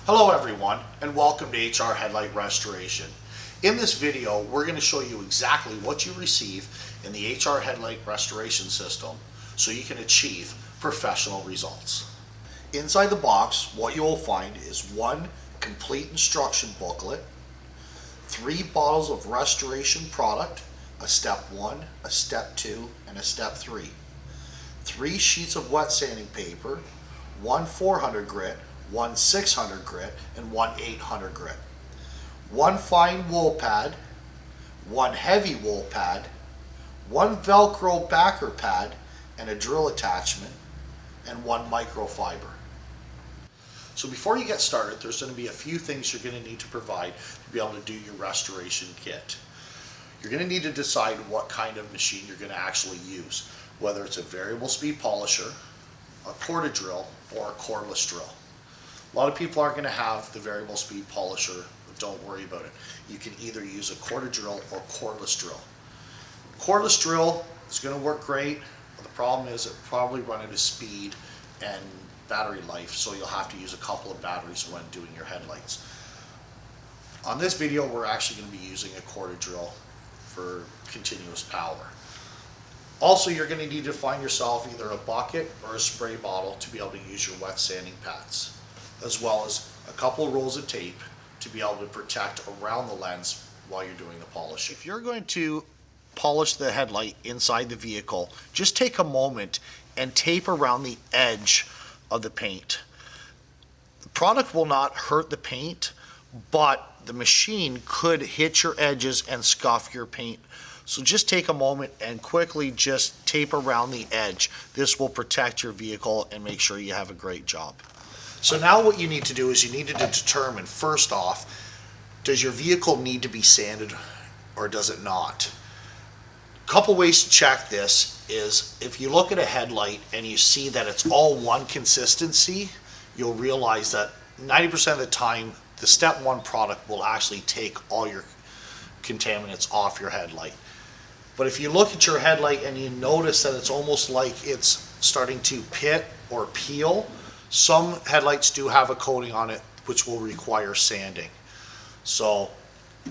Hello everyone, and welcome to HR Headlight Restoration. In this video, we're going to show you exactly what you receive in the HR Headlight Restoration System so you can achieve professional results. Inside the box, what you will find is one complete instruction booklet, 3 bottles of restoration product, a step 1, a step 2, and a step 3, 3 sheets of wet sanding paper, 1 400 grit, 1 600 grit, and 1 800 grit, 1 fine wool pad, 1 heavy wool pad, 1 Velcro backer pad and a drill attachment, and 1 microfiber. So before you get started, there's going to be a few things you're going to need to provide to be able to do your restoration kit. You're going to need to decide what kind of machine you're going to actually use, whether it's a variable speed polisher, a porta drill, or a cordless drill. A lot of people aren't going to have the variable speed polisher, but don't worry about it. You can either use a porta drill or cordless drill. Cordless drill is going to work great, but the problem is it probably run out of speed and battery life, so you'll have to use a couple of batteries when doing your headlights. On this video, we're actually going to be using a porta drill for continuous power. Also, you're going to need to find yourself either a bucket or a spray bottle to be able to use your wet sanding pads, as well as a couple of rolls of tape to be able to protect around the lens while you're doing the polishing. If you're going to polish the headlight inside the vehicle, just take a moment and tape around the edge of the paint. The product will not hurt the paint, but the machine could hit your edges and scuff your paint. So just take a moment and quickly just tape around the edge. This will protect your vehicle and make sure you have a great job. So now what you need to do is you need to determine, first off, does your vehicle need to be sanded or does it not? A couple ways to check this is if you look at a headlight and you see that it's all one consistency, you'll realize that 90% of the time the step 1 product will actually take all your contaminants off your headlight. But if you look at your headlight and you notice that it's almost like it's starting to pit or peel, some headlights do have a coating on it which will require sanding. So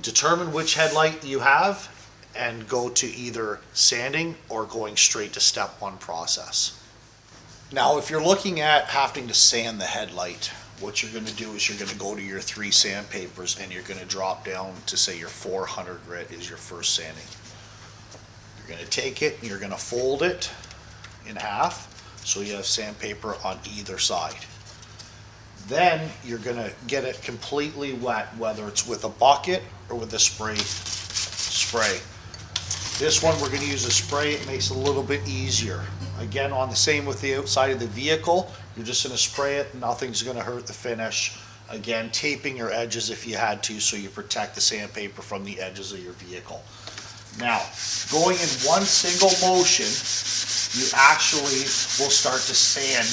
determine which headlight you have and go to either sanding or going straight to step 1 process. Now if you're looking at having to sand the headlight, what you're going to do is you're going to go to your 3 sandpapers and you're going to drop down to say your 400 grit is your first sanding. You're going to take it and you're going to fold it in half so you have sandpaper on either side. Then you're going to get it completely wet, whether it's with a bucket or with a spray. This one we're going to use a spray. It makes it a little bit easier. Again, on the same with the outside of the vehicle, you're just going to spray it. Nothing's going to hurt the finish. Again, taping your edges if you had to so you protect the sandpaper from the edges of your vehicle. Now, going in one single motion, you actually will start to sand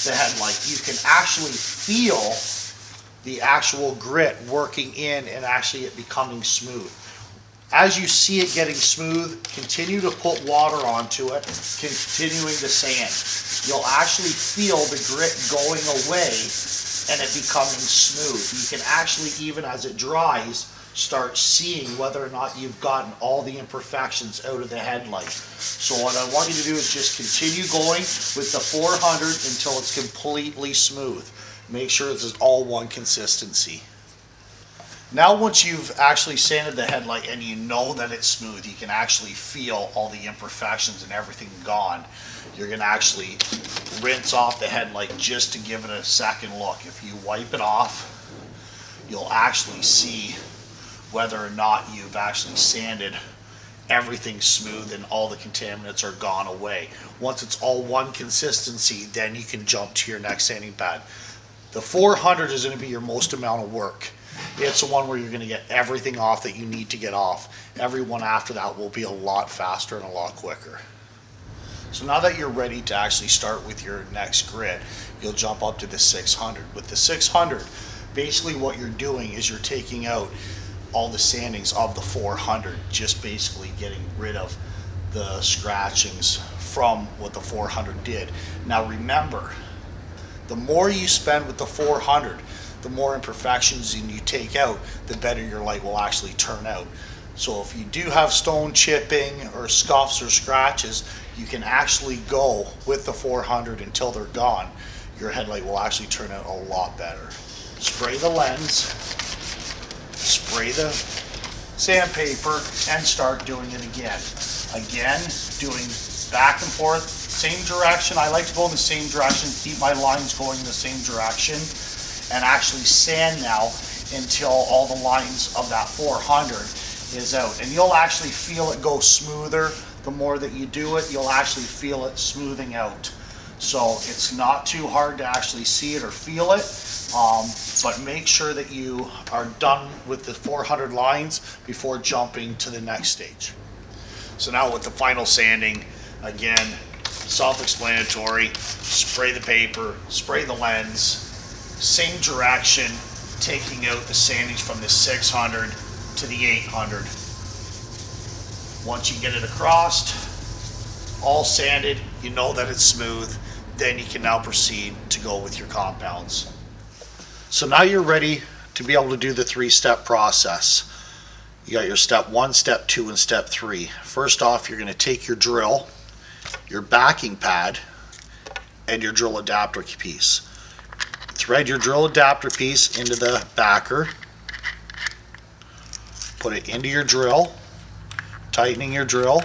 the headlight. You can actually feel the actual grit working in and actually it becoming smooth. As you see it getting smooth, continue to put water onto it, continuing to sand. You'll actually feel the grit going away and it becoming smooth. You can actually, even as it dries, start seeing whether or not you've gotten all the imperfections out of the headlight. So what I want you to do is just continue going with the 400 until it's completely smooth. Make sure it's all one consistency. Now once you've actually sanded the headlight and you know that it's smooth, you can actually feel all the imperfections and everything gone. You're going to actually rinse off the headlight just to give it a second look. If you wipe it off, you'll actually see whether or not you've actually sanded everything smooth and all the contaminants are gone away. Once it's all one consistency, then you can jump to your next sanding pad. The 400 is going to be your most amount of work. It's the one where you're going to get everything off that you need to get off. Every one after that will be a lot faster and a lot quicker. So now that you're ready to actually start with your next grit, you'll jump up to the 600. With the 600, basically what you're doing is you're taking out all the sandings of the 400, just basically getting rid of the scratchings from what the 400 did. Now remember, the more you spend with the 400, the more imperfections you take out, the better your light will actually turn out. So if you do have stone chipping or scuffs or scratches, you can actually go with the 400 until they're gone. Your headlight will actually turn out a lot better. Spray the lens, spray the sandpaper, and start doing it again. Again, doing back and forth, same direction. I like to go in the same direction, keep my lines going in the same direction, and actually sand now until all the lines of that 400 is out. And you'll actually feel it go smoother. The more that you do it, you'll actually feel it smoothing out. So it's not too hard to actually see it or feel it, but make sure that you are done with the 400 lines before jumping to the next stage. So now with the final sanding, again, self-explanatory, spray the paper, spray the lens, same direction, taking out the sandings from the 600 to the 800. Once you get it across, all sanded, you know that it's smooth, then you can now proceed to go with your compounds. So now you're ready to be able to do the 3-step process. You got your step 1, step 2, and step 3. First off, you're going to take your drill, your backing pad, and your drill adapter piece. Thread your drill adapter piece into the backer, put it into your drill, tightening your drill,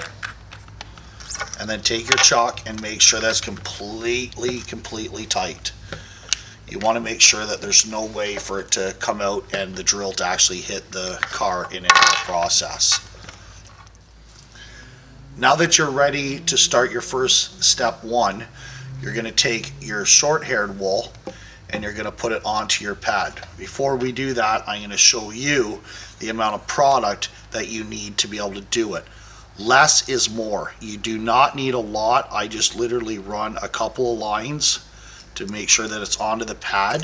and then take your chuck and make sure that's completely tight. You want to make sure that there's no way for it to come out and the drill to actually hit the car in any process. Now that you're ready to start your first step 1, you're going to take your short-haired wool and you're going to put it onto your pad. Before we do that, I'm going to show you the amount of product that you need to be able to do it. Less is more. You do not need a lot. I just literally run a couple of lines to make sure that it's onto the pad.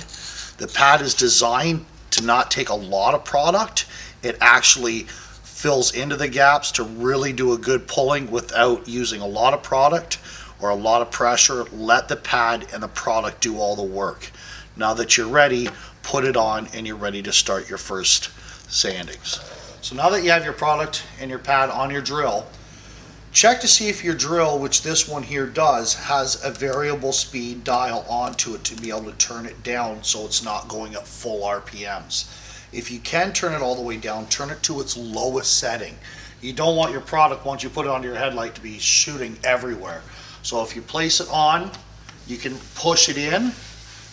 The pad is designed to not take a lot of product. It actually fills into the gaps to really do a good pulling without using a lot of product or a lot of pressure. Let the pad and the product do all the work. Now that you're ready, put it on and you're ready to start your first sandings. So now that you have your product and your pad on your drill, check to see if your drill, which this one here does, has a variable speed dial onto it to be able to turn it down so it's not going at full RPMs. If you can turn it all the way down, turn it to its lowest setting. You don't want your product, once you put it onto your headlight, to be shooting everywhere. So if you place it on, you can push it in,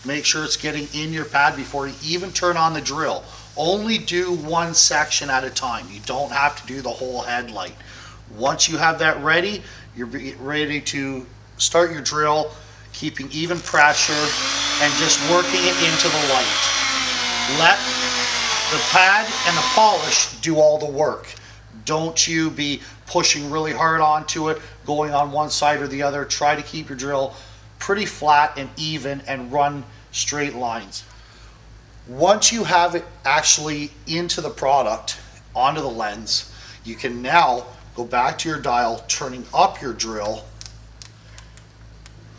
make sure it's getting in your pad before you even turn on the drill. Only do one section at a time. You don't have to do the whole headlight. Once you have that ready, you're ready to start your drill, keeping even pressure and just working it into the light. Let the pad and the polish do all the work. Don't you be pushing really hard onto it, going on one side or the other. Try to keep your drill pretty flat and even and run straight lines. Once you have it actually into the product, onto the lens, you can now go back to your dial, turning up your drill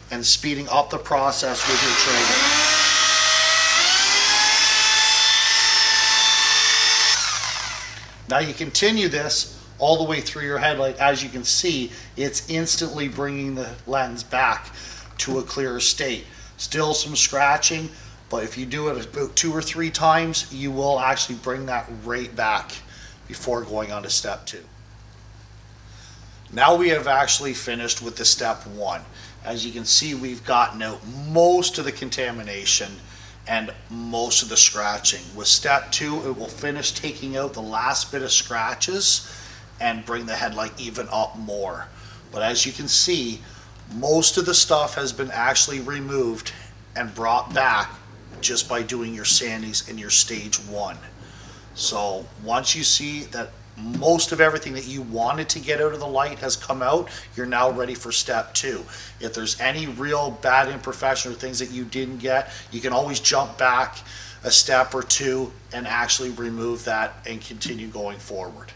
and speeding up the process with your trigger. Now you continue this all the way through your headlight. As you can see, it's instantly bringing the lens back to a clearer state. Still some scratching, but if you do it about 2 or 3 times, you will actually bring that right back before going on to step 2. Now we have actually finished with the step 1. As you can see, we've gotten out most of the contamination and most of the scratching. With step 2, it will finish taking out the last bit of scratches and bring the headlight even up more. But as you can see, most of the stuff has been actually removed and brought back just by doing your sandings in your stage 1. So once you see that most of everything that you wanted to get out of the light has come out, you're now ready for step 2. If there's any real bad imperfection or things that you didn't get, you can always jump back a step or two and actually remove that and continue going forward.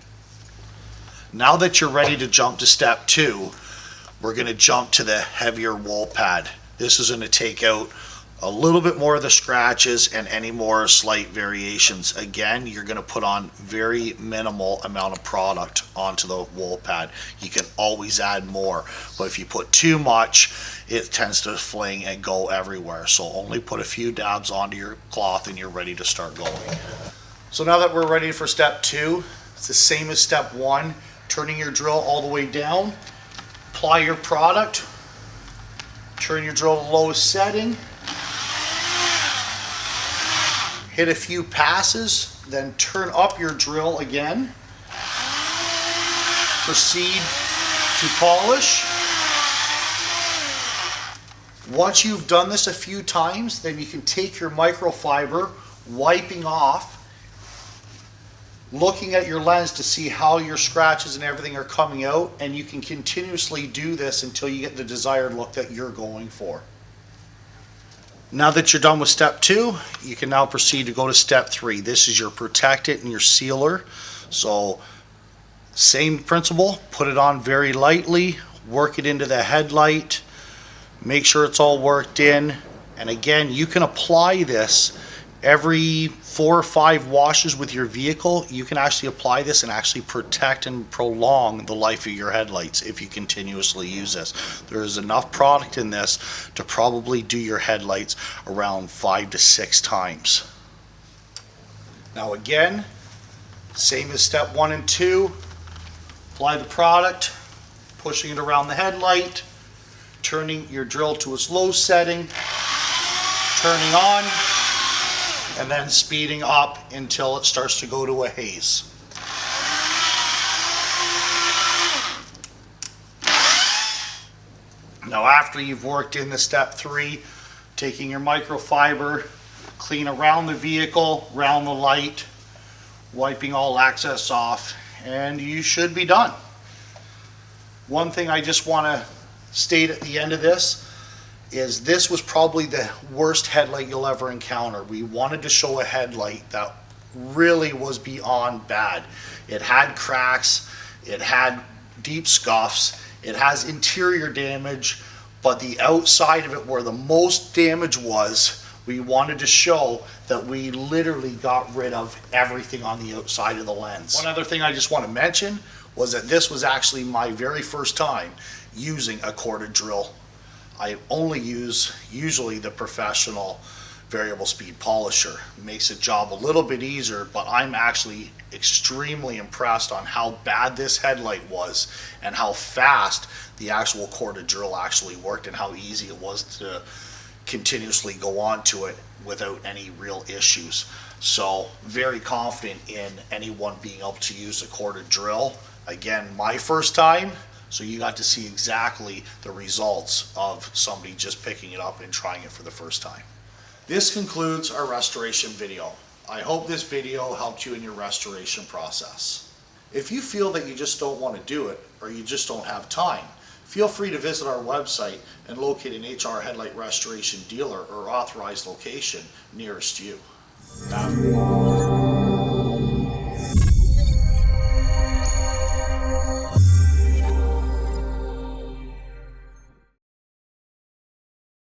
Now that you're ready to jump to step 2, we're going to jump to the heavier wool pad. This is going to take out a little bit more of the scratches and any more slight variations. Again, you're going to put on very minimal amount of product onto the wool pad. You can always add more, but if you put too much, it tends to fling and go everywhere. So only put a few dabs onto your cloth and you're ready to start going. So now that we're ready for step 2, it's the same as step 1. Turning your drill all the way down, apply your product, turn your drill to the lowest setting, hit a few passes, then turn up your drill again. Proceed to polish. Once you've done this a few times, then you can take your microfiber, wiping off, looking at your lens to see how your scratches and everything are coming out, and you can continuously do this until you get the desired look that you're going for. Now that you're done with step 2, you can now proceed to go to step 3. This is your protectant and your sealer. So same principle, put it on very lightly, work it into the headlight, make sure it's all worked in. And again, you can apply this every 4 or 5 washes with your vehicle. You can actually apply this and actually protect and prolong the life of your headlights if you continuously use this. There is enough product in this to probably do your headlights around 5 to 6 times. Now again, same as step 1 and 2, apply the product, pushing it around the headlight, turning your drill to its low setting, turning on, and then speeding up until it starts to go to a haze. Now after you've worked in the step 3, taking your microfiber, clean around the vehicle, around the light, wiping all excess off, and you should be done. One thing I just want to state at the end of this is this was probably the worst headlight you'll ever encounter. We wanted to show a headlight that really was beyond bad. It had cracks, it had deep scuffs, it has interior damage, but the outside of it where the most damage was, we wanted to show that we literally got rid of everything on the outside of the lens. One other thing I just want to mention was that this was actually my very first time using a corded drill. I only use usually the professional variable speed polisher. It makes the job a little bit easier, but I'm actually extremely impressed on how bad this headlight was and how fast the actual corded drill actually worked and how easy it was to continuously go on to it without any real issues. So very confident in anyone being able to use a corded drill. Again, my first time, so you got to see exactly the results of somebody just picking it up and trying it for the first time. This concludes our restoration video. I hope this video helped you in your restoration process. If you feel that you just don't want to do it or you just don't have time, feel free to visit our website and locate an HR Headlight Restoration dealer or authorized location nearest you.